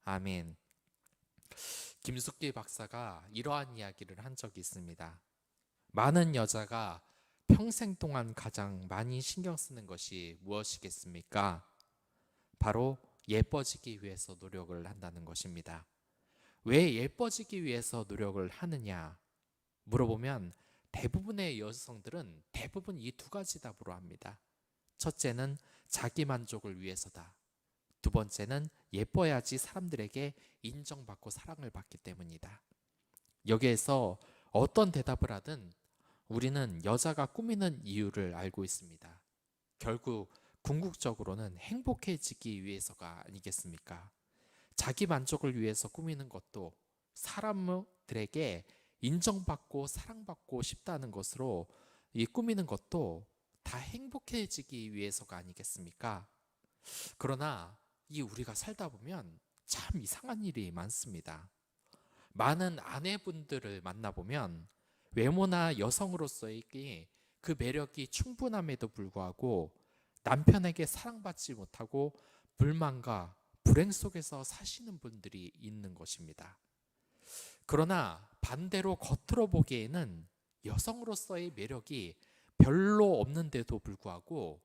아멘. 김숙기 박사가 이러한 이야기를 한 적이 있습니다. 많은 여자가 평생 동안 가장 많이 신경 쓰는 것이 무엇이겠습니까? 바로 예뻐지기 위해서 노력을 한다는 것입니다. 왜 예뻐지기 위해서 노력을 하느냐 물어보면 대부분의 여성들은 대부분 이 두 가지 답으로 합니다. 첫째는 자기 만족을 위해서다. 두 번째는 예뻐야지 사람들에게 인정받고 사랑을 받기 때문이다. 여기에서 어떤 대답을 하든 우리는 여자가 꾸미는 이유를 알고 있습니다. 결국 궁극적으로는 행복해지기 위해서가 아니겠습니까? 자기 만족을 위해서 꾸미는 것도 사람들에게 인정받고 사랑받고 싶다는 것으로 이 꾸미는 것도 다 행복해지기 위해서가 아니겠습니까? 그러나 이 우리가 살다 보면 참 이상한 일이 많습니다. 많은 아내분들을 만나보면 외모나 여성으로서의 그 매력이 충분함에도 불구하고 남편에게 사랑받지 못하고 불만과 불행 속에서 사시는 분들이 있는 것입니다. 그러나 반대로 겉으로 보기에는 여성으로서의 매력이 별로 없는데도 불구하고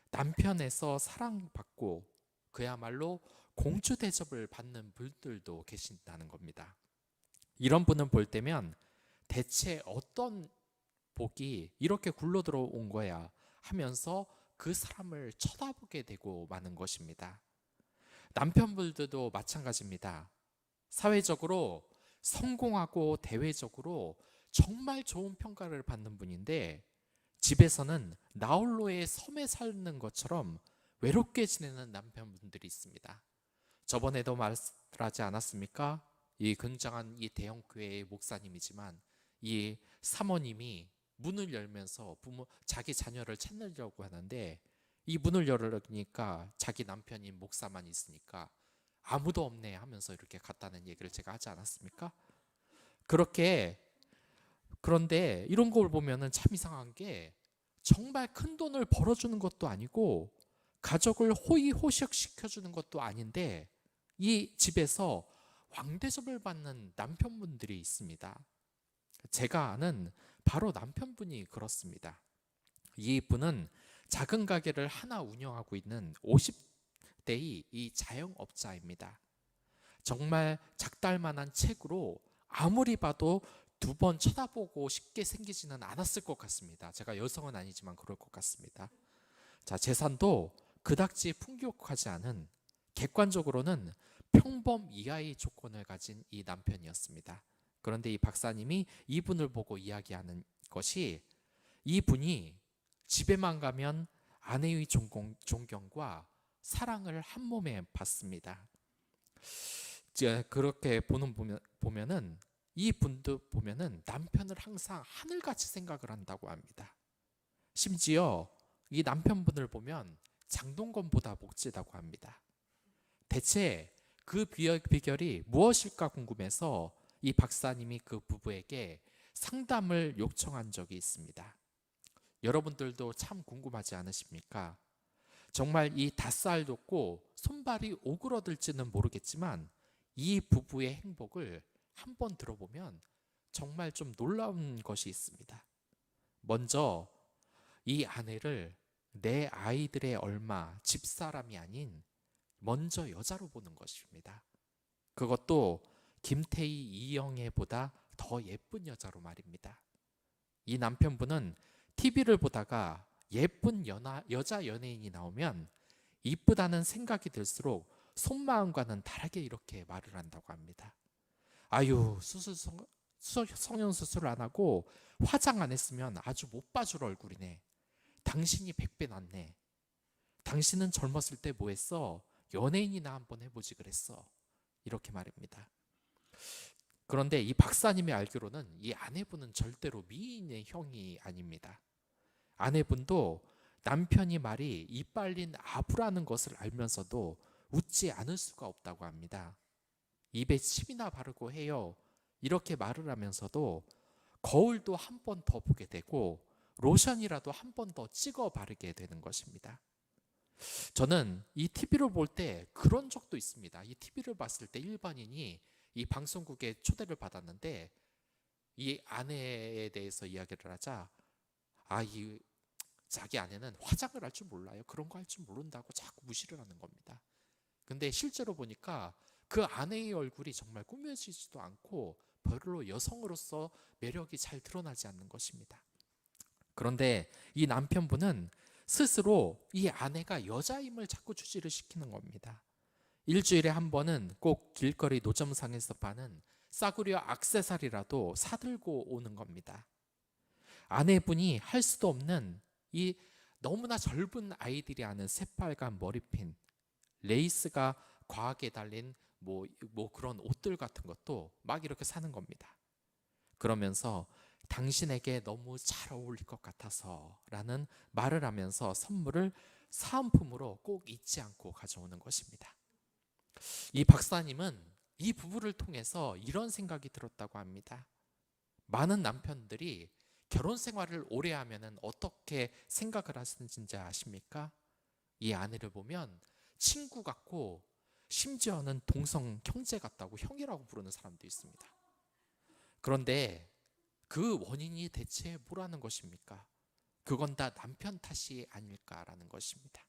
남편에서 사랑받고 그야말로 공주 대접을 받는 분들도 계신다는 겁니다. 이런 분을 볼 때면 대체 어떤 복이 이렇게 굴러 들어온 거야 하면서 그 사람을 쳐다보게 되고 마는 것입니다. 남편분들도 마찬가지입니다. 사회적으로 성공하고 대외적으로 정말 좋은 평가를 받는 분인데 집에서는 나홀로의 섬에 사는 것처럼 외롭게 지내는 남편분들이 있습니다. 저번에도 말하지 않았습니까? 이 굉장한 이 대형 교회의 목사님이지만 이 사모님이 문을 열면서 자기 자녀를 찾으려고 하는데 이 문을 열으니까 자기 남편인 목사만 있으니까 아무도 없네 하면서 이렇게 갔다는 얘기를 제가 하지 않았습니까? 그렇게 그런데 이런 걸 보면은 참 이상한 게 정말 큰 돈을 벌어주는 것도 아니고 가족을 호의호식 시켜주는 것도 아닌데 이 집에서 왕대접을 받는 남편분들이 있습니다. 제가 아는 바로 남편분이 그렇습니다. 이분은 작은 가게를 하나 운영하고 있는 50대의 이 자영업자입니다. 정말 작달만한 책으로 아무리 봐도 두 번 쳐다보고 싶게 생기지는 않았을 것 같습니다. 제가 여성은 아니지만 그럴 것 같습니다. 자, 재산도 그닥지 풍족하지 않은 객관적으로는 평범 이하의 조건을 가진 이 남편이었습니다. 그런데 이 박사님이 이분을 보고 이야기하는 것이 이분이 집에만 가면 아내의 존경과 사랑을 한 몸에 받습니다. 그렇게 보면은 이 분도 보면은 남편을 항상 하늘같이 생각을 한다고 합니다. 심지어 이 남편분을 보면 장동건보다 멋지다고 합니다. 대체 그 비결이 무엇일까 궁금해서 이 박사님이 그 부부에게 상담을 요청한 적이 있습니다. 여러분들도 참 궁금하지 않으십니까? 정말 이 닷살 돋고 손발이 오그러들지는 모르겠지만 이 부부의 행복을 한번 들어보면 정말 좀 놀라운 것이 있습니다. 먼저 이 아내를 내 아이들의 얼마 집사람이 아닌 먼저 여자로 보는 것입니다. 그것도 김태희 이영애보다 더 예쁜 여자로 말입니다. 이 남편분은 TV를 보다가 예쁜 여자 연예인이 나오면 이쁘다는 생각이 들수록 속마음과는 다르게 이렇게 말을 한다고 합니다. 아유, 성형수술 안 하고 화장 안 했으면 아주 못 봐줄 얼굴이네. 당신이 100배 낫네. 당신은 젊었을 때 뭐 했어? 연예인이나 한번 해보지 그랬어. 이렇게 말입니다. 그런데 이 박사님이 알기로는 이 아내분은 절대로 미인의 형이 아닙니다. 아내분도 남편이 말이 이빨린 아부라는 것을 알면서도 웃지 않을 수가 없다고 합니다. 입에 침이나 바르고 해요. 이렇게 말을 하면서도 거울도 한 번 더 보게 되고 로션이라도 한 번 더 찍어 바르게 되는 것입니다. 저는 이 TV를 볼 때 그런 적도 있습니다. 이 TV를 봤을 때 일반인이 이 방송국에 초대를 받았는데 이 아내에 대해서 이야기를 하자, 이 자기 아내는 화장을 할 줄 몰라요. 그런 거 할 줄 모른다고 자꾸 무시를 하는 겁니다. 근데 실제로 보니까 그 아내의 얼굴이 정말 꾸며지지도 않고 별로 여성으로서 매력이 잘 드러나지 않는 것입니다. 그런데 이 남편분은 스스로 이 아내가 여자임을 자꾸 주지를 시키는 겁니다. 일주일에 한 번은 꼭 길거리 노점상에서 파는 싸구려 액세서리라도 사들고 오는 겁니다. 아내분이 할 수도 없는 이 너무나 젊은 아이들이 하는 새빨간 머리핀, 레이스가 과하게 달린 그런 옷들 같은 것도 막 이렇게 사는 겁니다. 그러면서 당신에게 너무 잘 어울릴 것 같아서 라는 말을 하면서 선물을 사은품으로 꼭 잊지 않고 가져오는 것입니다. 이 박사님은 이 부부를 통해서 이런 생각이 들었다고 합니다. 많은 남편들이 결혼 생활을 오래 하면 어떻게 생각을 하시는지 아십니까? 이 아내를 보면 친구 같고 심지어는 동성 형제 같다고, 형이라고 부르는 사람도 있습니다. 그런데 그 원인이 대체 뭐라는 것입니까? 그건 다 남편 탓이 아닐까라는 것입니다.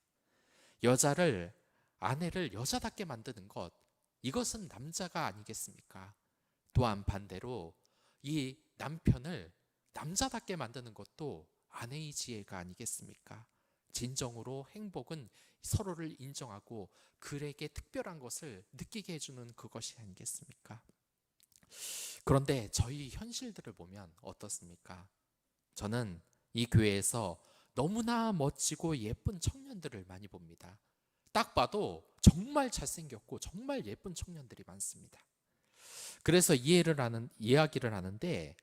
아내를 여자답게 만드는 것, 이것은 남자가 아니겠습니까? 또한 반대로 이 남편을 남자답게 만드는 것도 아내의 지혜가 아니겠습니까? 진정으로 행복은 서로를 인정하고 그에게 특별한 것을 느끼게 해주는 그것이 아니겠습니까? 그런데 저희 현실들을 보면 어떻습니까? 저는 이 교회에서 너무나 멋지고 예쁜 청년들을 많이 봅니다. 딱 봐도 정말 잘생겼고 정말 예쁜 청년들이 많습니다. 그래서 이야기를 하는데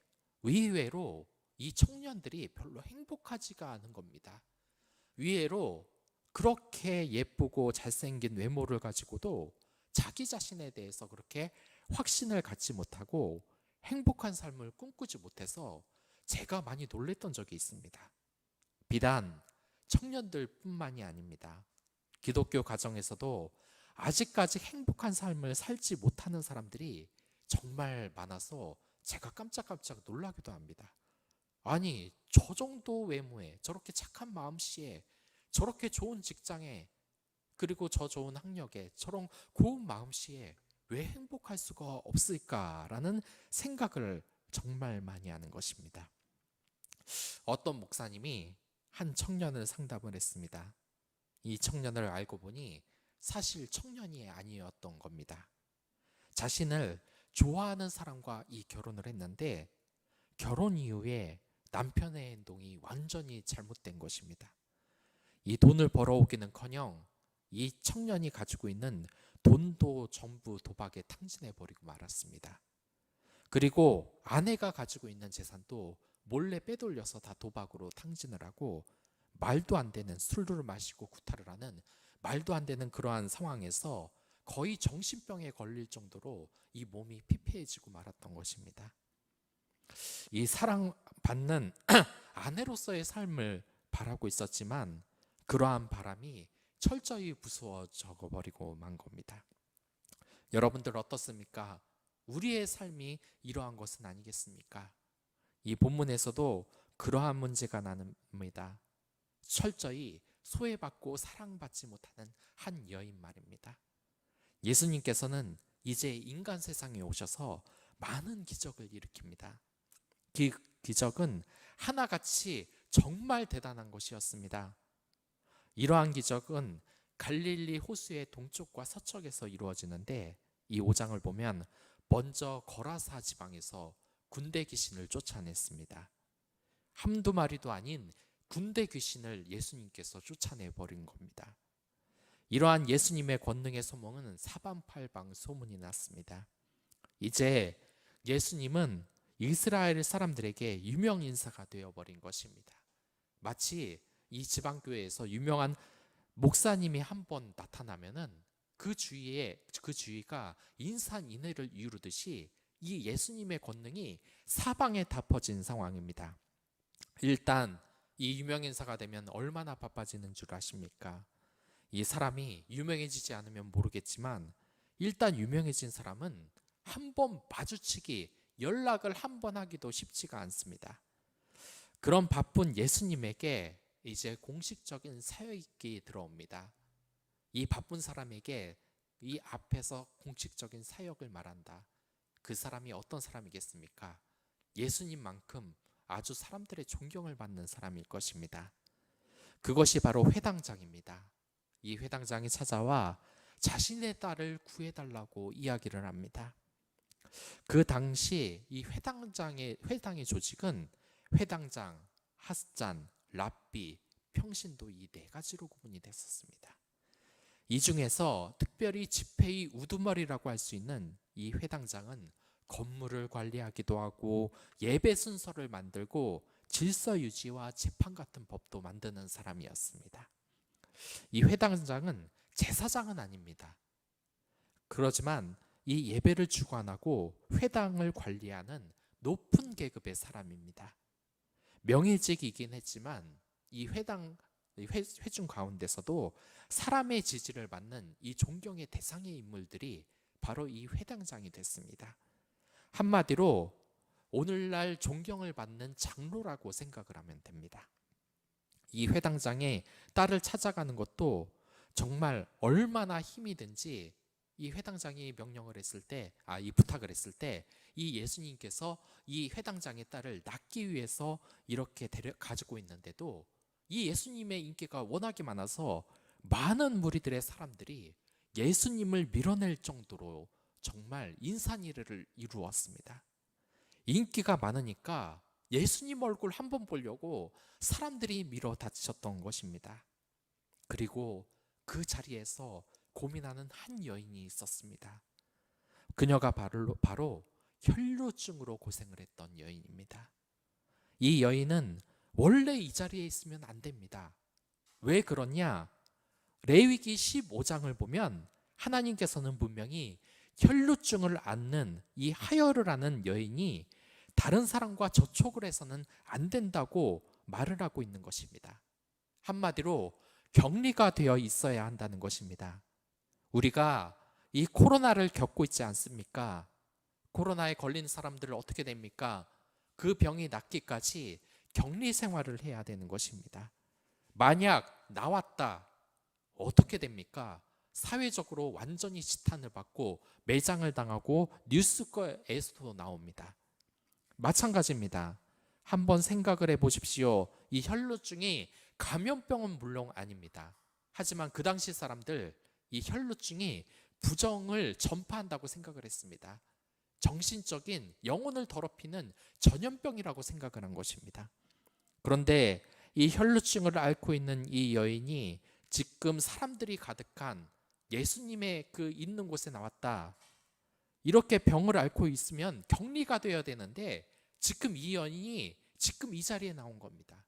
의외로 이 청년들이 별로 행복하지가 않은 겁니다. 의외로 그렇게 예쁘고 잘생긴 외모를 가지고도 자기 자신에 대해서 그렇게 확신을 갖지 못하고 행복한 삶을 꿈꾸지 못해서 제가 많이 놀랬던 적이 있습니다. 비단 청년들뿐만이 아닙니다. 기독교 가정에서도 아직까지 행복한 삶을 살지 못하는 사람들이 정말 많아서 제가 깜짝깜짝 놀라기도 합니다. 아니, 저 정도 외모에, 저렇게 착한 마음씨에, 저렇게 좋은 직장에, 그리고 저 좋은 학력에, 저런 고운 마음씨에 왜 행복할 수가 없을까라는 생각을 정말 많이 하는 것입니다. 어떤 목사님이 한 청년을 상담을 했습니다. 이 청년을 알고 보니 사실 청년이 아니었던 겁니다. 자신을 좋아하는 사람과 이 결혼을 했는데 결혼 이후에 남편의 행동이 완전히 잘못된 것입니다. 이 돈을 벌어오기는커녕 이 청년이 가지고 있는 돈도 전부 도박에 탕진해버리고 말았습니다. 그리고 아내가 가지고 있는 재산도 몰래 빼돌려서 다 도박으로 탕진을 하고 말도 안 되는 술을 마시고 구타를 하는 말도 안 되는 그러한 상황에서 거의 정신병에 걸릴 정도로 이 몸이 피폐해지고 말았던 것입니다. 이 사랑받는 아내로서의 삶을 바라고 있었지만 그러한 바람이 철저히 부수어져 버리고 만 겁니다. 여러분들 어떻습니까? 우리의 삶이 이러한 것은 아니겠습니까? 이 본문에서도 그러한 문제가 나옵니다. 철저히 소외받고 사랑받지 못하는 한 여인 말입니다. 예수님께서는 이제 인간 세상에 오셔서 많은 기적을 일으킵니다. 그 기적은 하나같이 정말 대단한 것이었습니다. 이러한 기적은 갈릴리 호수의 동쪽과 서쪽에서 이루어지는데 이 5장을 보면 먼저 거라사 지방에서 군대 귀신을 쫓아냈습니다. 한두 마리도 아닌 군대 귀신을 예수님께서 쫓아내버린 겁니다. 이러한 예수님의 권능의 소문은 사방팔방 소문이 났습니다. 이제 예수님은 이스라엘 사람들에게 유명 인사가 되어버린 것입니다. 마치 이 지방교회에서 유명한 목사님이 한 번 나타나면은 그 주위가 인산인해를 이루듯이 이 예수님의 권능이 사방에 다 퍼진 상황입니다. 일단 이 유명인사가 되면 얼마나 바빠지는 줄 아십니까? 이 사람이 유명해지지 않으면 모르겠지만 일단 유명해진 사람은 한 번 마주치기, 연락을 한 번 하기도 쉽지가 않습니다. 그런 바쁜 예수님에게 이제 공식적인 사역이 들어옵니다. 이 바쁜 사람에게 이 앞에서 공식적인 사역을 말한다. 그 사람이 어떤 사람이겠습니까? 예수님만큼 아주 사람들의 존경을 받는 사람일 것입니다. 그것이 바로 회당장입니다. 이 회당장이 찾아와 자신의 딸을 구해달라고 이야기를 합니다. 그 당시 이 회당의 조직은 회당장, 핫잔, 랍비, 평신도 이 네 가지로 구분이 됐었습니다. 이 중에서 특별히 집회의 우두머리라고 할 수 있는 이 회당장은 건물을 관리하기도 하고 예배 순서를 만들고 질서 유지와 재판 같은 법도 만드는 사람이었습니다. 이 회당장은 제사장은 아닙니다. 그렇지만 이 예배를 주관하고 회당을 관리하는 높은 계급의 사람입니다. 명예직이긴 했지만 이 회중 가운데서도 사람의 지지를 받는 이 존경의 대상의 인물들이 바로 이 회당장이 됐습니다. 한마디로 오늘날 존경을 받는 장로라고 생각을 하면 됩니다. 이 회당장의 딸을 찾아가는 것도 정말 얼마나 힘이 든지 이 회당장이 명령을 했을 때, 이 부탁을 했을 때, 이 예수님께서 이 회당장의 딸을 낳기 위해서 이렇게 가지고 있는데도 이 예수님의 인기가 워낙에 많아서 많은 무리들의 사람들이 예수님을 밀어낼 정도로 정말 인산이를 이루었습니다. 인기가 많으니까 예수님 얼굴 한번 보려고 사람들이 밀어 닥쳤던 것입니다. 그리고 그 자리에서 고민하는 한 여인이 있었습니다. 그녀가 바로 혈루증으로 고생을 했던 여인입니다. 이 여인은 원래 이 자리에 있으면 안 됩니다. 왜 그러냐? 레위기 15장을 보면 하나님께서는 분명히 혈루증을 앓는 이 하혈을 하는 여인이 다른 사람과 접촉을 해서는 안 된다고 말을 하고 있는 것입니다. 한마디로 격리가 되어 있어야 한다는 것입니다. 우리가 이 코로나를 겪고 있지 않습니까? 코로나에 걸린 사람들은 어떻게 됩니까? 그 병이 낫기까지 격리 생활을 해야 되는 것입니다. 만약 나왔다, 어떻게 됩니까? 사회적으로 완전히 지탄을 받고 매장을 당하고 뉴스에서도 나옵니다. 마찬가지입니다. 한번 생각을 해보십시오. 이 혈루증이 감염병은 물론 아닙니다. 하지만 그 당시 사람들 이 혈루증이 부정을 전파한다고 생각을 했습니다. 정신적인 영혼을 더럽히는 전염병이라고 생각을 한 것입니다. 그런데 이 혈루증을 앓고 있는 이 여인이 지금 사람들이 가득한 예수님의 그 있는 곳에 나왔다. 이렇게 병을 앓고 있으면 격리가 되어야 되는데 지금 이 여인이 지금 이 자리에 나온 겁니다.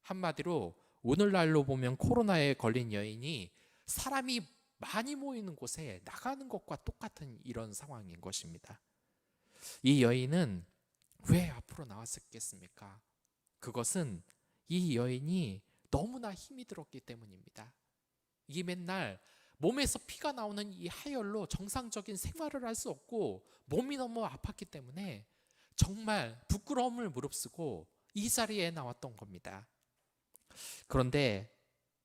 한마디로 오늘날로 보면 코로나에 걸린 여인이 사람이 많이 모이는 곳에 나가는 것과 똑같은 이런 상황인 것입니다. 이 여인은 왜 앞으로 나왔었겠습니까? 그것은 이 여인이 너무나 힘이 들었기 때문입니다. 이 맨날 몸에서 피가 나오는 이 하혈로 정상적인 생활을 할 수 없고 몸이 너무 아팠기 때문에 정말 부끄러움을 무릅쓰고 이 자리에 나왔던 겁니다. 그런데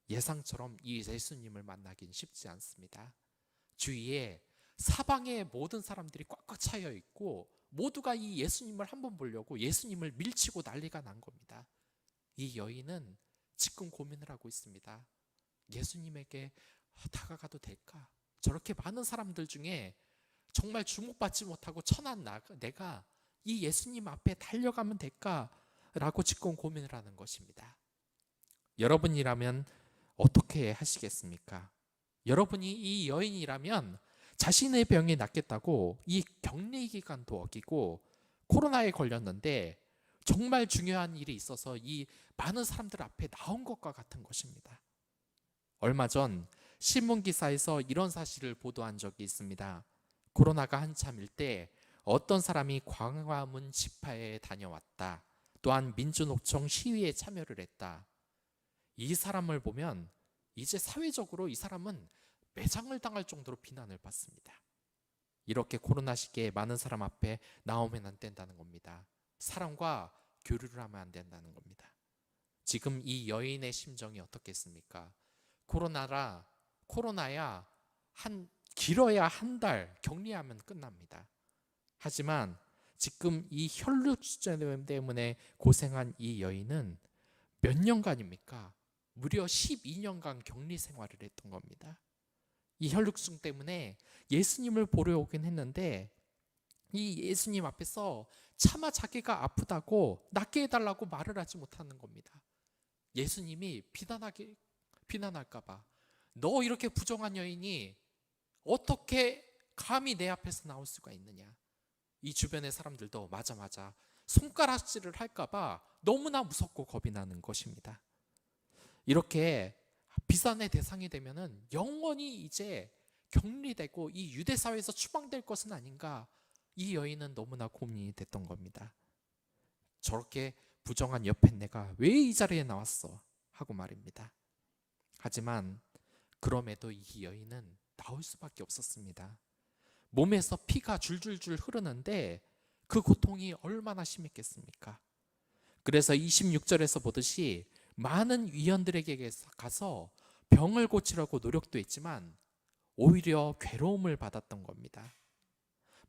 예상처럼 이 예수님을 만나긴 쉽지 않습니다. 주위에 사방에 모든 사람들이 꽉꽉 차여 있고 모두가 이 예수님을 한번 보려고 예수님을 밀치고 난리가 난 겁니다. 이 여인은 지금 고민을 하고 있습니다. 예수님에게 다가가도 될까? 저렇게 많은 사람들 중에 정말 주목받지 못하고 천한 내가 이 예수님 앞에 달려가면 될까? 라고 지금 고민을 하는 것입니다. 여러분이라면 어떻게 하시겠습니까? 여러분이 이 여인이라면 자신의 병이 낫겠다고 이 격리 기간도 어기고 코로나에 걸렸는데 정말 중요한 일이 있어서 이 많은 사람들 앞에 나온 것과 같은 것입니다. 얼마 전 신문기사에서 이런 사실을 보도한 적이 있습니다. 코로나가 한참일 때 어떤 사람이 광화문 집회에 다녀왔다. 또한 민주노총 시위에 참여를 했다. 이 사람을 보면 이제 사회적으로 이 사람은 매장을 당할 정도로 비난을 받습니다. 이렇게 코로나 시기에 많은 사람 앞에 나오면 안 된다는 겁니다. 사람과 교류를 하면 안 된다는 겁니다. 지금 이 여인의 심정이 어떻겠습니까? 코로나야 길어야 한 달 격리하면 끝납니다. 하지만 지금 이 혈루증 때문에 고생한 이 여인은 몇 년간입니까? 무려 12년간 격리 생활을 했던 겁니다. 이 혈루증 때문에 예수님을 보러 오긴 했는데 이 예수님 앞에서 차마 자기가 아프다고 낫게 해달라고 말을 하지 못하는 겁니다. 예수님이 비난할까봐, 너 이렇게 부정한 여인이 어떻게 감히 내 앞에서 나올 수가 있느냐. 이 주변의 사람들도 맞아 손가락질을 할까봐 너무나 무섭고 겁이 나는 것입니다. 이렇게 비난의 대상이 되면은 영원히 이제 격리되고 이 유대 사회에서 추방될 것은 아닌가, 이 여인은 너무나 고민이 됐던 겁니다. 저렇게 부정한 옆에 내가 왜 이 자리에 나왔어 하고 말입니다. 하지만 그럼에도 이 여인은 나올 수밖에 없었습니다. 몸에서 피가 줄줄줄 흐르는데 그 고통이 얼마나 심했겠습니까? 그래서 26절에서 보듯이 많은 위원들에게 가서 병을 고치려고 노력도 했지만 오히려 괴로움을 받았던 겁니다.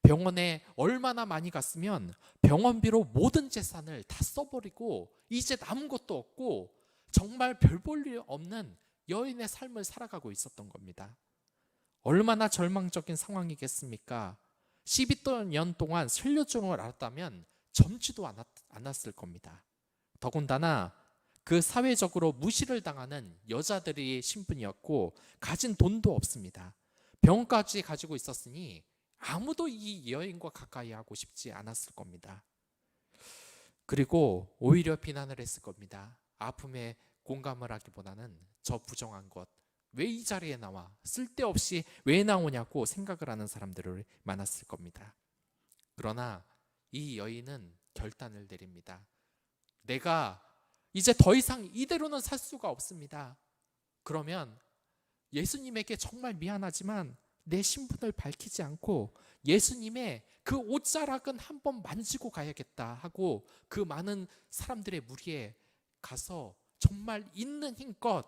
병원에 얼마나 많이 갔으면 병원비로 모든 재산을 다 써버리고 이제 남은 것도 없고 정말 별 볼 일 없는 여인의 삶을 살아가고 있었던 겁니다. 얼마나 절망적인 상황이겠습니까? 12년 동안 혈루증을 앓았다면 젊지도 않았을 겁니다. 더군다나 그 사회적으로 무시를 당하는 여자들이 신분이었고 가진 돈도 없습니다. 병까지 가지고 있었으니 아무도 이 여인과 가까이 하고 싶지 않았을 겁니다. 그리고 오히려 비난을 했을 겁니다. 아픔에 공감을 하기보다는 저 부정한 것, 왜 이 자리에 나와? 쓸데없이 왜 나오냐고 생각을 하는 사람들이 많았을 겁니다. 그러나 이 여인은 결단을 내립니다. 내가 이제 더 이상 이대로는 살 수가 없습니다. 그러면 예수님에게 정말 미안하지만 내 신분을 밝히지 않고 예수님의 그 옷자락은 한번 만지고 가야겠다 하고 그 많은 사람들의 무리에 가서 정말 있는 힘껏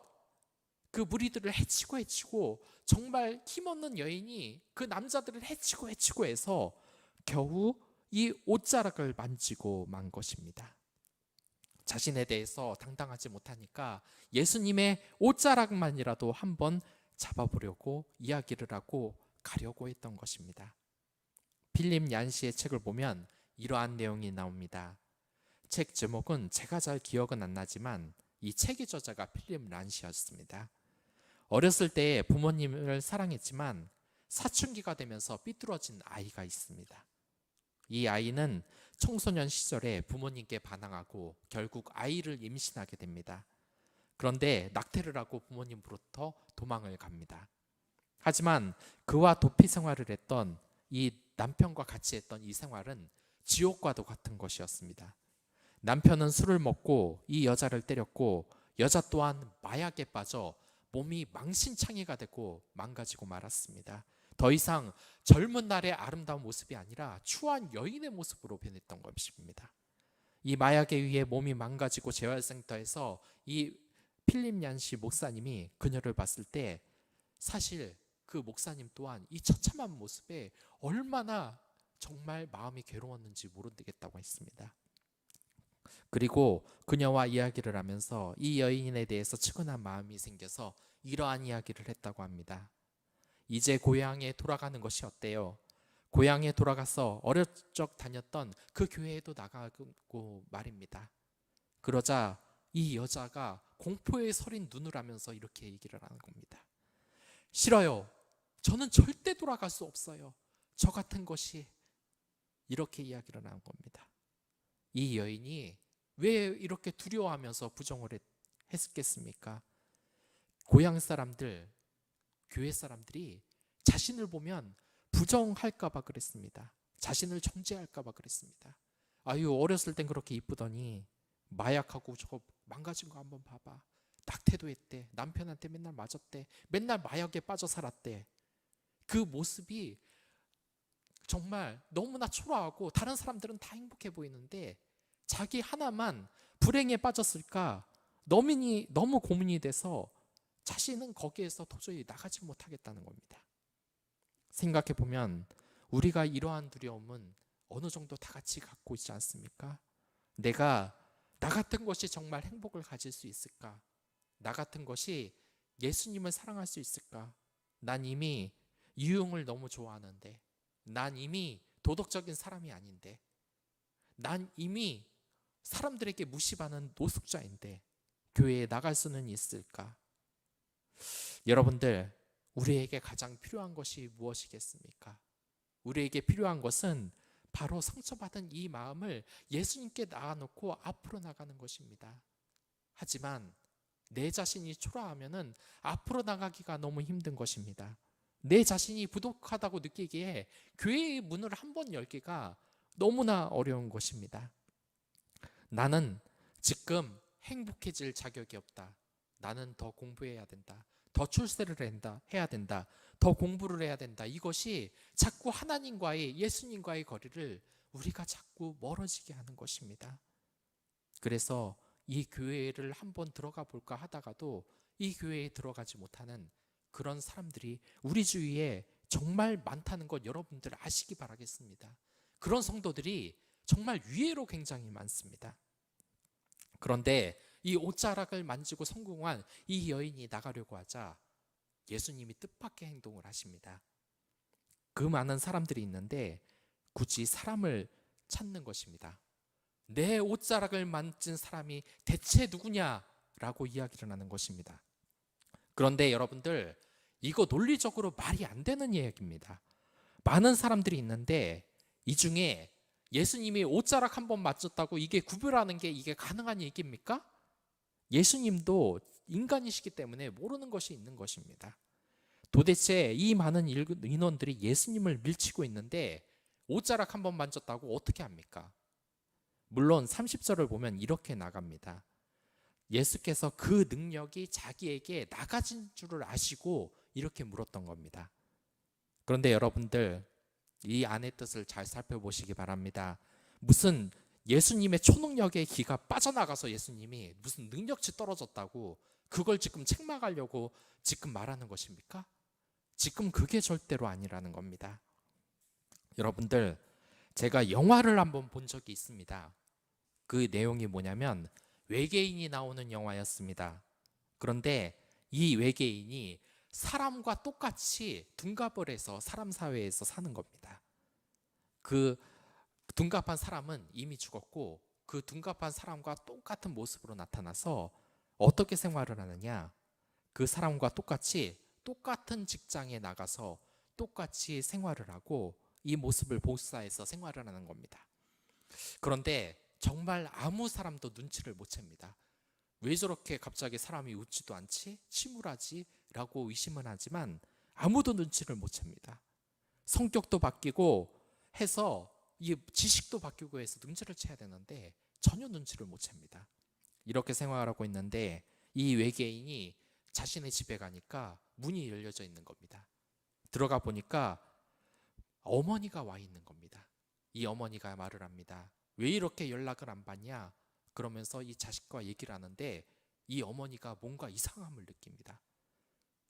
그 무리들을 해치고 정말 힘없는 여인이 그 남자들을 해치고 해서 겨우 이 옷자락을 만지고 만 것입니다. 자신에 대해서 당당하지 못하니까 예수님의 옷자락만이라도 한번 잡아보려고 이야기를 하고 가려고 했던 것입니다. 필립 얀시의 책을 보면 이러한 내용이 나옵니다. 책 제목은 제가 잘 기억은 안 나지만 이 책의 저자가 필립 얀시였습니다. 어렸을 때 부모님을 사랑했지만 사춘기가 되면서 삐뚤어진 아이가 있습니다. 이 아이는 청소년 시절에 부모님께 반항하고 결국 아이를 임신하게 됩니다. 그런데 낙태를 하고 부모님으로부터 도망을 갑니다. 하지만 그와 도피 생활을 했던 이 남편과 같이 했던 이 생활은 지옥과도 같은 것이었습니다. 남편은 술을 먹고 이 여자를 때렸고 여자 또한 마약에 빠져 몸이 망신창이가 되고 망가지고 말았습니다. 더 이상 젊은 날의 아름다운 모습이 아니라 추한 여인의 모습으로 변했던 것입니다. 이 마약에 의해 몸이 망가지고 재활센터에서 이 필립 얀시 목사님이 그녀를 봤을 때 사실 그 목사님 또한 이 처참한 모습에 얼마나 정말 마음이 괴로웠는지 모르겠다고 했습니다. 그리고 그녀와 이야기를 하면서 이 여인에 대해서 측은한 마음이 생겨서 이러한 이야기를 했다고 합니다. 이제 고향에 돌아가는 것이 어때요? 고향에 돌아가서 어릴 적 다녔던 그 교회에도 나가고 말입니다. 그러자 이 여자가 공포에 서린 눈을 하면서 이렇게 얘기를 하는 겁니다. 싫어요. 저는 절대 돌아갈 수 없어요. 저 같은 것이. 이렇게 이야기를 하는 겁니다. 이 여인이 왜 이렇게 두려워하면서 부정을 했겠습니까? 고향 사람들, 교회 사람들이 자신을 보면 부정할까봐 그랬습니다. 자신을 정죄할까봐 그랬습니다. 아유, 어렸을 땐 그렇게 이쁘더니 마약하고 저거 망가진 거 한번 봐봐. 낙태도 했대. 남편한테 맨날 맞았대. 맨날 마약에 빠져 살았대. 그 모습이 정말 너무나 초라하고 다른 사람들은 다 행복해 보이는데 자기 하나만 불행에 빠졌을까 너무 고민이 돼서 자신은 거기에서 도저히 나가지 못하겠다는 겁니다. 생각해 보면 우리가 이러한 두려움은 어느 정도 다 같이 갖고 있지 않습니까? 내가 나 같은 것이 정말 행복을 가질 수 있을까? 나 같은 것이 예수님을 사랑할 수 있을까? 난 이미 유흥을 너무 좋아하는데, 난 이미 도덕적인 사람이 아닌데, 난 이미 사람들에게 무시받는 노숙자인데 교회에 나갈 수는 있을까? 여러분들, 우리에게 가장 필요한 것이 무엇이겠습니까? 우리에게 필요한 것은 바로 상처받은 이 마음을 예수님께 낳아놓고 앞으로 나가는 것입니다. 하지만 내 자신이 초라하면은 앞으로 나가기가 너무 힘든 것입니다. 내 자신이 부족하다고 느끼기에 교회의 문을 한번 열기가 너무나 어려운 것입니다. 나는 지금 행복해질 자격이 없다. 나는 더 공부해야 된다. 더 출세를 해야 된다. 더 공부를 해야 된다. 이것이 자꾸 하나님과의, 예수님과의 거리를 우리가 자꾸 멀어지게 하는 것입니다. 그래서 이 교회를 한번 들어가 볼까 하다가도 이 교회에 들어가지 못하는 그런 사람들이 우리 주위에 정말 많다는 것 여러분들 아시기 바라겠습니다. 그런 성도들이 정말 위에로 굉장히 많습니다. 그런데 이 옷자락을 만지고 성공한 이 여인이 나가려고 하자 예수님이 뜻밖의 행동을 하십니다. 그 많은 사람들이 있는데 굳이 사람을 찾는 것입니다. 내 옷자락을 만진 사람이 대체 누구냐라고 이야기를 하는 것입니다. 그런데 여러분들, 이거 논리적으로 말이 안 되는 이야기입니다. 많은 사람들이 있는데 이 중에 예수님이 옷자락 한번 만졌다고 이게 구별하는 게 이게 가능한 얘기입니까? 예수님도 인간이시기 때문에 모르는 것이 있는 것입니다. 도대체 이 많은 인원들이 예수님을 밀치고 있는데 옷자락 한번 만졌다고 어떻게 합니까? 물론 30절을 보면 이렇게 나갑니다. 예수께서 그 능력이 자기에게 나가진 줄을 아시고 이렇게 물었던 겁니다. 그런데 여러분들, 이 안의 뜻을 잘 살펴보시기 바랍니다. 무슨 예수님의 초능력의 기가 빠져나가서 예수님이 무슨 능력치 떨어졌다고 그걸 지금 책망하려고 지금 말하는 것입니까? 지금 그게 절대로 아니라는 겁니다. 여러분들, 제가 영화를 한번 본 적이 있습니다. 그 내용이 뭐냐면 외계인이 나오는 영화였습니다. 그런데 이 외계인이 사람과 똑같이 둔갑을 해서 사람 사회에서 사는 겁니다. 그 둔갑한 사람은 이미 죽었고 그 둔갑한 사람과 똑같은 모습으로 나타나서 어떻게 생활을 하느냐, 그 사람과 똑같은 직장에 나가서 똑같이 생활을 하고 이 모습을 복사해서 생활을 하는 겁니다. 그런데 정말 아무 사람도 눈치를 못 챕니다. 왜 저렇게 갑자기 사람이 웃지도 않지? 침울하지? 라고 의심은 하지만 아무도 눈치를 못 챕니다. 성격도 바뀌고 해서 이 지식도 바뀌고 해서 눈치를 채야 되는데 전혀 눈치를 못 챕니다. 이렇게 생활하고 있는데 이 외계인이 자신의 집에 가니까 문이 열려져 있는 겁니다. 들어가 보니까 어머니가 와 있는 겁니다. 이 어머니가 말을 합니다. 왜 이렇게 연락을 안 받냐? 그러면서 이 자식과 얘기를 하는데 이 어머니가 뭔가 이상함을 느낍니다.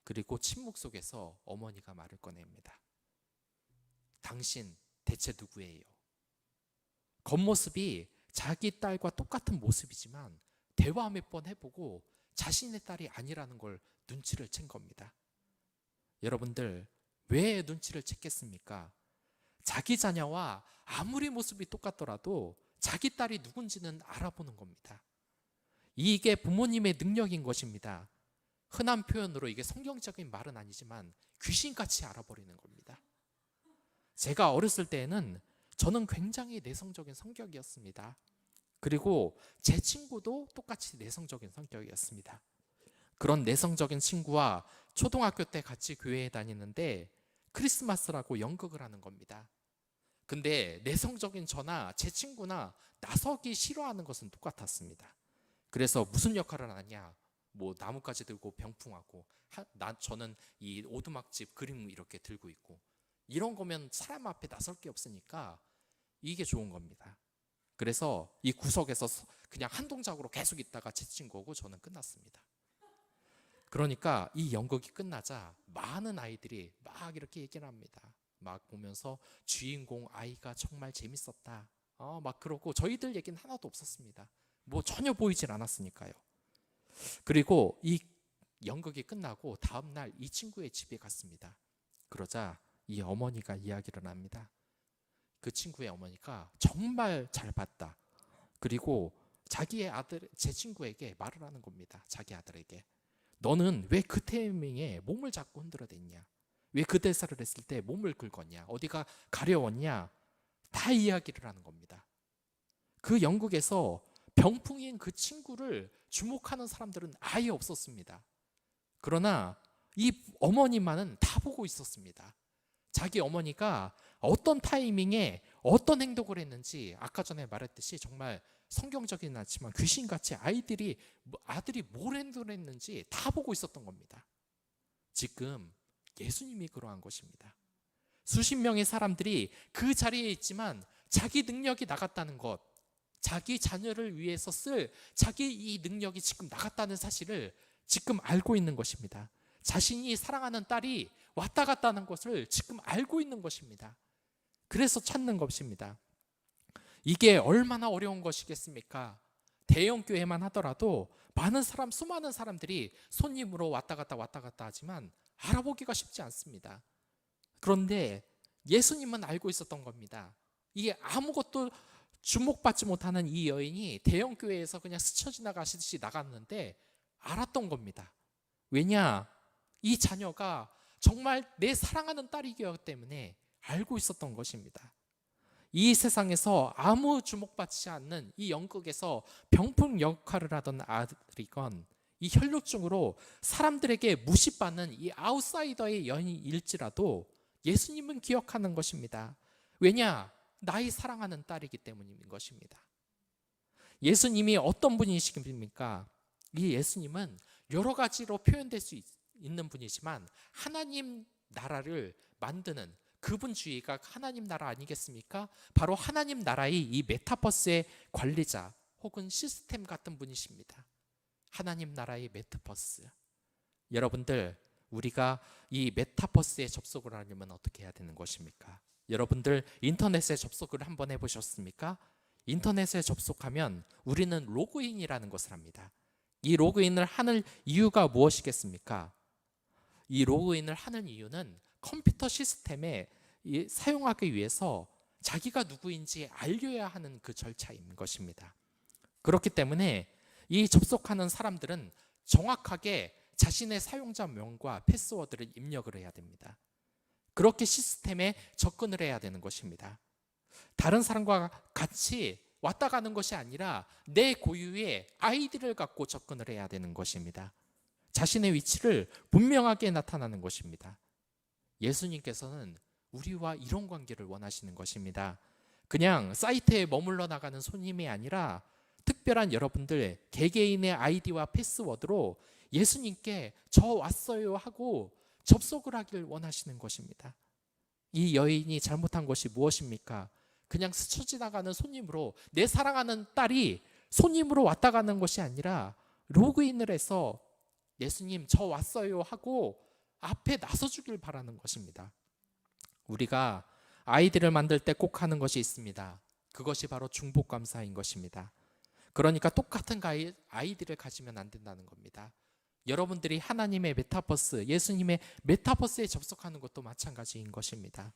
그리고 침묵 속에서 어머니가 말을 꺼냅니다. 당신 대체 누구예요? 겉모습이 자기 딸과 똑같은 모습이지만 대화 몇 번 해보고 자신의 딸이 아니라는 걸 눈치를 챈 겁니다. 여러분들, 왜 눈치를 챘겠습니까? 자기 자녀와 아무리 모습이 똑같더라도 자기 딸이 누군지는 알아보는 겁니다. 이게 부모님의 능력인 것입니다. 흔한 표현으로 이게 성경적인 말은 아니지만 귀신같이 알아버리는 겁니다. 제가 어렸을 때에는 저는 굉장히 내성적인 성격이었습니다. 그리고 제 친구도 똑같이 내성적인 성격이었습니다. 그런 내성적인 친구와 초등학교 때 같이 교회에 다니는데 크리스마스라고 연극을 하는 겁니다. 근데 내성적인 저나 제 친구나 나서기 싫어하는 것은 똑같았습니다. 그래서 무슨 역할을 하느냐? 뭐 나뭇가지 들고 병풍하고 저는 이 오두막집 그림 이렇게 들고 있고 이런 거면 사람 앞에 나설 게 없으니까 이게 좋은 겁니다. 그래서 이 구석에서 그냥 한 동작으로 계속 있다가 지친 거고 저는 끝났습니다. 그러니까 이 연극이 끝나자 많은 아이들이 막 이렇게 얘기를 합니다. 막 보면서 주인공 아이가 정말 재밌었다. 막 그러고 저희들 얘기는 하나도 없었습니다. 뭐 전혀 보이질 않았으니까요. 그리고 이 연극이 끝나고 다음날 이 친구의 집에 갔습니다. 그러자 이 어머니가 이야기를 합니다. 그 친구의 어머니가 정말 잘 봤다. 그리고 자기의 아들, 제 친구에게 말을 하는 겁니다. 자기 아들에게. 너는 왜 그 타이밍에 몸을 자꾸 흔들어댔냐? 왜 그 대사를 했을 때 몸을 긁었냐? 어디가 가려웠냐? 다 이야기를 하는 겁니다. 그 연극에서 병풍인 그 친구를 주목하는 사람들은 아예 없었습니다. 그러나 이 어머니만은 다 보고 있었습니다. 자기 어머니가 어떤 타이밍에 어떤 행동을 했는지 아까 전에 말했듯이 정말 성경적이진 않지만 귀신같이 아들이 뭘 행동했는지 다 보고 있었던 겁니다. 지금 예수님이 그러한 것입니다. 수십 명의 사람들이 그 자리에 있지만 자기 능력이 나갔다는 것, 자기 자녀를 위해서 쓸 자기 이 능력이 지금 나갔다는 사실을 지금 알고 있는 것입니다. 자신이 사랑하는 딸이 왔다 갔다 하는 것을 지금 알고 있는 것입니다. 그래서 찾는 것입니다. 이게 얼마나 어려운 것이겠습니까? 대형 교회만 하더라도 수많은 사람들이 손님으로 왔다 갔다 하지만 알아보기가 쉽지 않습니다. 그런데 예수님은 알고 있었던 겁니다. 이게 아무것도 주목받지 못하는 이 여인이 대형 교회에서 그냥 스쳐 지나가시듯이 나갔는데 알았던 겁니다. 왜냐? 이 자녀가 정말 내 사랑하는 딸이기 때문에 알고 있었던 것입니다. 이 세상에서 아무 주목받지 않는 이 연극에서 병풍 역할을 하던 아들이건 이 혈류증으로 사람들에게 무시받는 이 아웃사이더의 여인일지라도 예수님은 기억하는 것입니다. 왜냐? 나의 사랑하는 딸이기 때문인 것입니다. 예수님이 어떤 분이십니까? 이 예수님은 여러 가지로 표현될 수 있는 분이지만 하나님 나라를 만드는 그분주의가 하나님 나라 아니겠습니까? 바로 하나님 나라의 이 메타버스의 관리자 혹은 시스템 같은 분이십니다. 하나님 나라의 메타버스. 여러분들, 우리가 이 메타버스에 접속을 하려면 어떻게 해야 되는 것입니까? 여러분들 인터넷에 접속을 한번 해보셨습니까? 인터넷에 접속하면 우리는 로그인이라는 것을 합니다. 이 로그인을 하는 이유가 무엇이겠습니까? 이 로그인을 하는 이유는 컴퓨터 시스템에 사용하기 위해서 자기가 누구인지 알려야 하는 그 절차인 것입니다. 그렇기 때문에 이 접속하는 사람들은 정확하게 자신의 사용자명과 패스워드를 입력을 해야 됩니다. 그렇게 시스템에 접근을 해야 되는 것입니다. 다른 사람과 같이 왔다 가는 것이 아니라 내 고유의 아이디를 갖고 접근을 해야 되는 것입니다. 자신의 위치를 분명하게 나타나는 것입니다. 예수님께서는 우리와 이런 관계를 원하시는 것입니다. 그냥 사이트에 머물러 나가는 손님이 아니라 특별한 여러분들 개개인의 아이디와 패스워드로 예수님께 저 왔어요 하고 접속을 하길 원하시는 것입니다. 이 여인이 잘못한 것이 무엇입니까? 그냥 스쳐 지나가는 손님으로 내 사랑하는 딸이 손님으로 왔다 가는 것이 아니라 로그인을 해서 예수님 저 왔어요 하고 앞에 나서주길 바라는 것입니다. 우리가 아이들을 만들 때 꼭 하는 것이 있습니다. 그것이 바로 중복감사인 것입니다. 그러니까 똑같은 아이디를 가지면 안 된다는 겁니다. 여러분들이 하나님의 메타버스, 예수님의 메타버스에 접속하는 것도 마찬가지인 것입니다.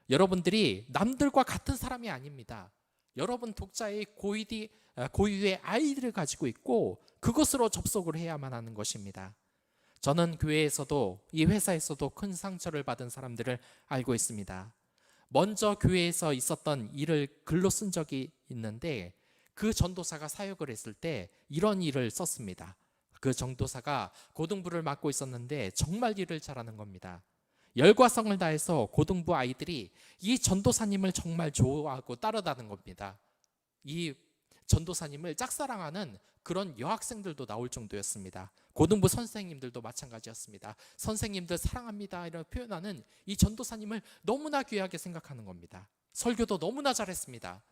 여러분들이 남들과 같은 사람이 아닙니다. 여러분 독자의 고유의 아이디를 가지고 있고 그것으로 접속을 해야만 하는 것입니다. 저는 교회에서도 이 회사에서도 큰 상처를 받은 사람들을 알고 있습니다. 먼저 교회에서 있었던 일을 글로 쓴 적이 있는데 그 전도사가 사역을 했을 때 이런 일을 썼습니다. 그 전도사가 고등부를 맡고 있었는데 정말 일을 잘하는 겁니다. 열과 성을 다해서 고등부 아이들이 이 전도사님을 정말 좋아하고 따르다는 겁니다. 이 전도사님을 짝사랑하는 그런 여학생들도 나올 정도였습니다. 고등부 선생님들도 마찬가지였습니다. 선생님들 사랑합니다 이런 표현하는 이 전도사님을 너무나 귀하게 생각하는 겁니다. 설교도 너무나 잘했습니다.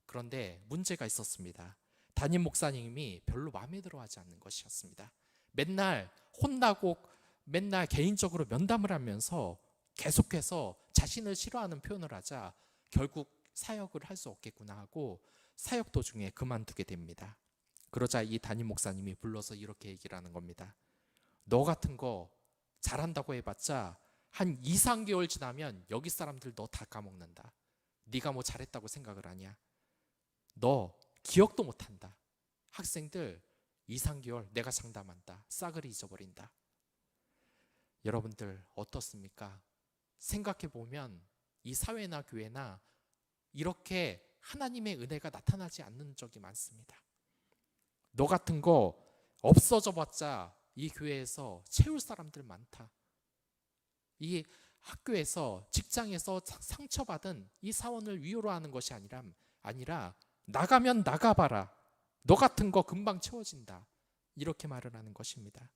그런데 문제가 있었습니다. 담임 목사님이 별로 마음에 들어하지 않는 것이었습니다. 맨날 혼나고 맨날 개인적으로 면담을 하면서 계속해서 자신을 싫어하는 표현을 하자 결국 사역을 할 수 없겠구나 하고 사역 도중에 그만두게 됩니다. 그러자 이 담임 목사님이 불러서 이렇게 얘기를 하는 겁니다. 너 같은 거 잘한다고 해봤자 한 2, 3개월 지나면 여기 사람들 너 다 까먹는다. 네가 뭐 잘했다고 생각을 하냐. 너 기억도 못한다. 학생들 2, 3개월 내가 장담한다. 싸그리 잊어버린다. 여러분들 어떻습니까? 생각해보면 이 사회나 교회나 이렇게 하나님의 은혜가 나타나지 않는 적이 많습니다. 너 같은 거 없어져 봤자 이 교회에서 채울 사람들 많다. 이 학교에서 직장에서 상처받은 이 사원을 위로로 하는 것이 아니라 나가면 나가봐라. 너 같은 거 금방 채워진다. 이렇게 말을 하는 것입니다.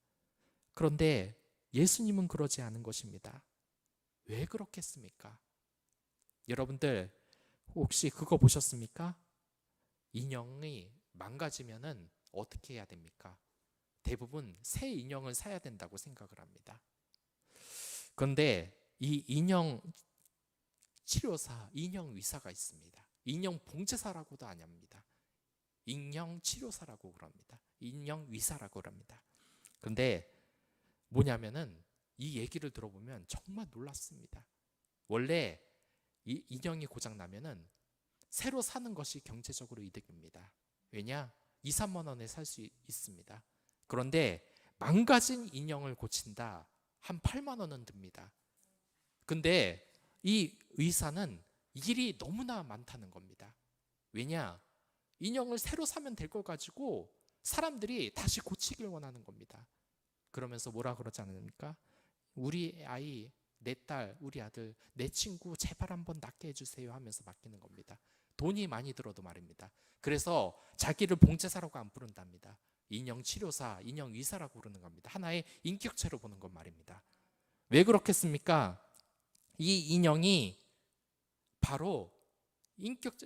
그런데 예수님은 그러지 않은 것입니다. 왜 그렇겠습니까? 여러분들 혹시 그거 보셨습니까? 인형이 망가지면은 어떻게 해야 됩니까? 대부분 새 인형을 사야 된다고 생각을 합니다. 그런데 이 인형 치료사, 인형 의사가 있습니다. 인형 봉제사라고도 안 합니다. 인형 치료사라고 그럽니다. 인형 의사라고 그럽니다. 그런데 뭐냐면은 이 얘기를 들어보면 정말 놀랐습니다. 원래 이 인형이 고장 나면은 새로 사는 것이 경제적으로 이득입니다. 왜냐? 2, 3만 원에 살 수 있습니다. 그런데 망가진 인형을 고친다. 한 8만 원은 듭니다. 근데 이 의사는 일이 너무나 많다는 겁니다. 왜냐? 인형을 새로 사면 될 걸 가지고 사람들이 다시 고치길 원하는 겁니다. 그러면서 뭐라 그러지 않습니까? 우리 아이, 내 딸, 우리 아들, 내 친구 제발 한번 낫게 해주세요 하면서 맡기는 겁니다. 돈이 많이 들어도 말입니다. 그래서 자기를 봉제사라고 안 부른답니다. 인형 치료사, 인형 의사라고 부르는 겁니다. 하나의 인격체로 보는 것 말입니다. 왜 그렇겠습니까? 이 인형이 바로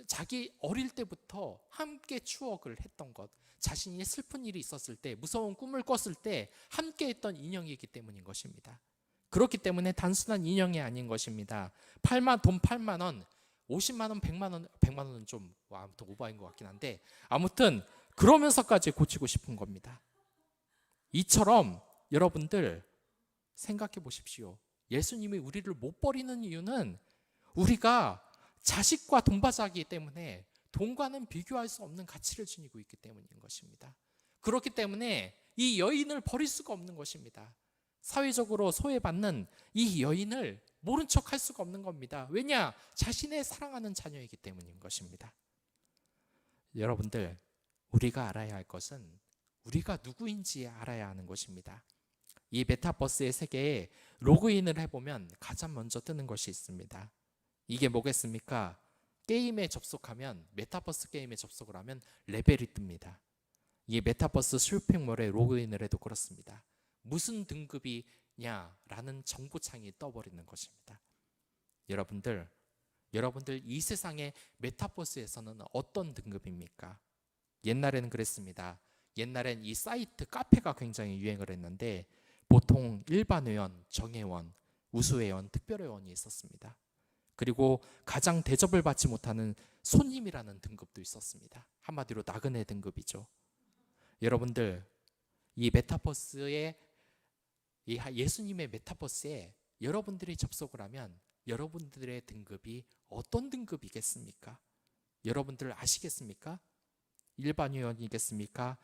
자기 어릴 때부터 함께 추억을 했던 것, 자신이 슬픈 일이 있었을 때, 무서운 꿈을 꿨을 때 함께 했던 인형이기 때문인 것입니다. 그렇기 때문에 단순한 인형이 아닌 것입니다. 돈 8만 원, 50만 원, 100만 원은 좀 아무튼 오버인 것 같긴 한데 아무튼 그러면서까지 고치고 싶은 겁니다. 이처럼 여러분들 생각해 보십시오. 예수님이 우리를 못 버리는 이유는 우리가 자식과 돈바자기 때문에 돈과는 비교할 수 없는 가치를 지니고 있기 때문인 것입니다. 그렇기 때문에 이 여인을 버릴 수가 없는 것입니다. 사회적으로 소외받는 이 여인을 모른 척 할 수가 없는 겁니다. 왜냐? 자신의 사랑하는 자녀이기 때문인 것입니다. 여러분들, 우리가 알아야 할 것은 우리가 누구인지 알아야 하는 것입니다. 이 메타버스의 세계에 로그인을 해보면 가장 먼저 뜨는 것이 있습니다. 이게 뭐겠습니까? 게임에 접속하면, 메타버스 게임에 접속을 하면 레벨이 뜹니다. 이 메타버스 쇼핑몰에 로그인을 해도 그렇습니다. 무슨 등급이냐라는 정보창이 떠버리는 것입니다. 여러분들 이 세상의 메타버스에서는 어떤 등급입니까? 옛날에는 그랬습니다. 옛날엔 이 사이트, 카페가 굉장히 유행을 했는데 보통 일반 회원, 정회원, 우수회원, 특별회원이 있었습니다. 그리고 가장 대접을 받지 못하는 손님이라는 등급도 있었습니다. 한마디로 나그네 등급이죠. 여러분들, 이 메타버스에, 이 예수님의 메타버스에 여러분들이 접속을 하면 여러분들의 등급이 어떤 등급이겠습니까? 여러분들 아시겠습니까? 일반 회원이겠습니까?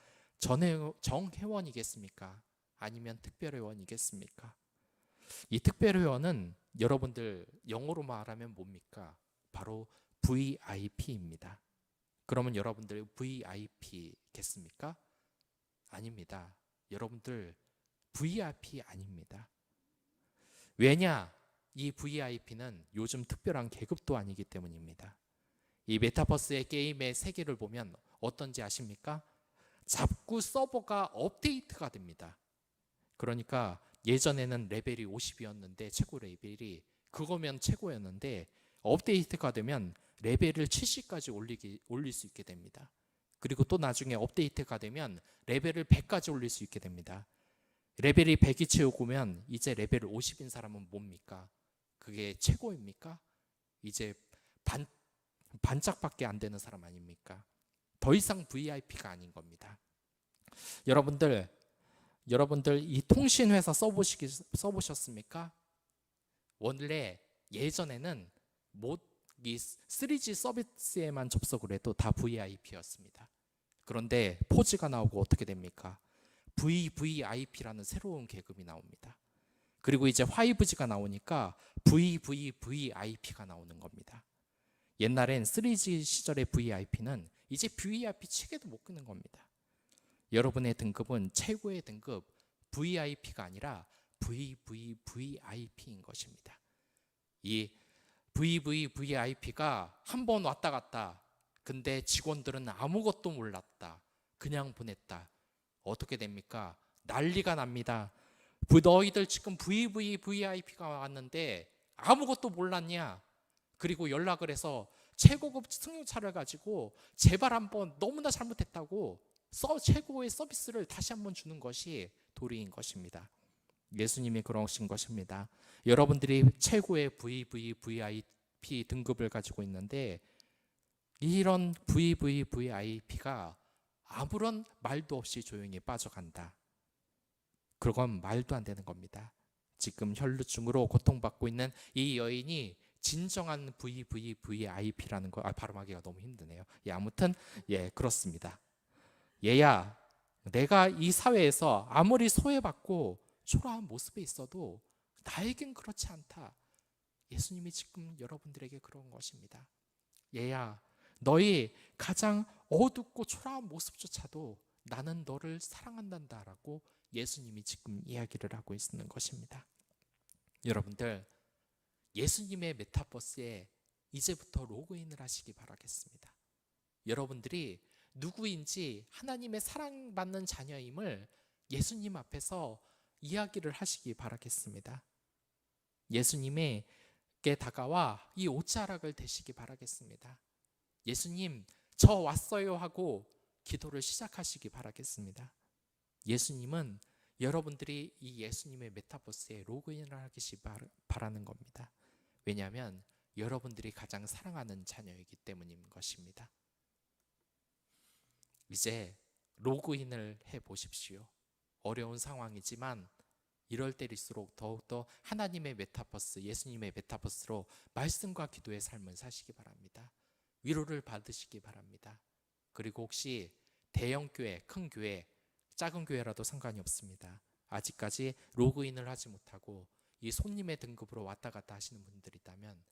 정회원이겠습니까? 아니면 특별회원이겠습니까? 이 특별회원은 여러분들 영어로 말하면 뭡니까? 바로 VIP입니다. 그러면 여러분들 VIP겠습니까? 아닙니다. 여러분들 VIP 아닙니다. 왜냐? 이 VIP는 요즘 특별한 계급도 아니기 때문입니다. 이 메타버스의 게임의 세계를 보면 어떤지 아십니까? 자꾸 서버가 업데이트가 됩니다. 그러니까 예전에는 레벨이 50이었는데 최고 레벨이 그거면 최고였는데 업데이트가 되면 레벨을 70까지 올릴 수 있게 됩니다. 그리고 또 나중에 업데이트가 되면 레벨을 100까지 올릴 수 있게 됩니다. 레벨이 100이 채우고면 이제 레벨 50인 사람은 뭡니까? 그게 최고입니까? 이제 반짝밖에 안 되는 사람 아닙니까? 더 이상 VIP가 아닌 겁니다. 여러분들 이 통신회사 써보셨습니까? 원래 예전에는 이 3G 서비스에만 접속을 해도 다 VIP였습니다. 그런데 4G가 나오고 어떻게 됩니까? VVIP라는 새로운 계급이 나옵니다. 그리고 이제 5G가 나오니까 VVVIP가 나오는 겁니다. 옛날엔 3G 시절의 VIP는 이제 VIP 책에도 못 끄는 겁니다. 여러분의 등급은 최고의 등급 VIP가 아니라 VVVIP인 것입니다. 이 VVVIP가 한 번 왔다 갔다. 근데 직원들은 아무것도 몰랐다. 그냥 보냈다. 어떻게 됩니까? 난리가 납니다. 너희들 지금 VVVIP가 왔는데 아무것도 몰랐냐? 그리고 연락을 해서 최고급 승용차를 가지고 제발 한번 너무나 잘못했다고 최고의 서비스를 다시 한번 주는 것이 도리인 것입니다. 예수님이 그러신 것입니다. 여러분들이 최고의 VVVIP 등급을 가지고 있는데 이런 VVVIP가 아무런 말도 없이 조용히 빠져간다. 그건 말도 안 되는 겁니다. 지금 혈루증으로 고통받고 있는 이 여인이 진정한 VVVIP라는 거 발음하기가 너무 힘드네요. 아무튼 그렇습니다. 얘야, 내가 이 사회에서 아무리 소외받고 초라한 모습에 있어도 나에겐 그렇지 않다. 예수님이 지금 여러분들에게 그런 것입니다. 얘야, 너희 가장 어둡고 초라한 모습조차도 나는 너를 사랑한단다라고 예수님이 지금 이야기를 하고 있는 것입니다. 여러분들, 예수님의 메타버스에 이제부터 로그인을 하시기 바라겠습니다. 여러분들이 누구인지 하나님의 사랑받는 자녀임을 예수님 앞에서 이야기를 하시기 바라겠습니다. 예수님에게 다가와 이 옷자락을 대시기 바라겠습니다. 예수님, 저 왔어요 하고 기도를 시작하시기 바라겠습니다. 예수님은 여러분들이 이 예수님의 메타버스에 로그인을 하기 바라는 겁니다. 왜냐하면 여러분들이 가장 사랑하는 자녀이기 때문인 것입니다. 이제 로그인을 해보십시오. 어려운 상황이지만 이럴 때일수록 더욱더 하나님의 메타버스, 예수님의 메타버스로 말씀과 기도의 삶을 사시기 바랍니다. 위로를 받으시기 바랍니다. 그리고 혹시 대형 교회, 큰 교회, 작은 교회라도 상관이 없습니다. 아직까지 로그인을 하지 못하고 이 손님의 등급으로 왔다 갔다 하시는 분들이 있다면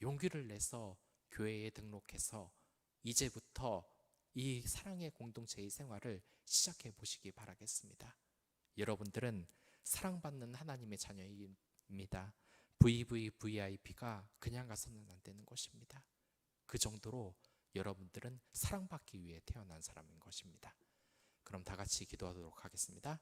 용기를 내서 교회에 등록해서 이제부터 이 사랑의 공동체의 생활을 시작해 보시기 바라겠습니다. 여러분들은 사랑받는 하나님의 자녀입니다. VVVIP가 그냥 가서는 안 되는 것입니다. 그 정도로 여러분들은 사랑받기 위해 태어난 사람인 것입니다. 그럼 다 같이 기도하도록 하겠습니다.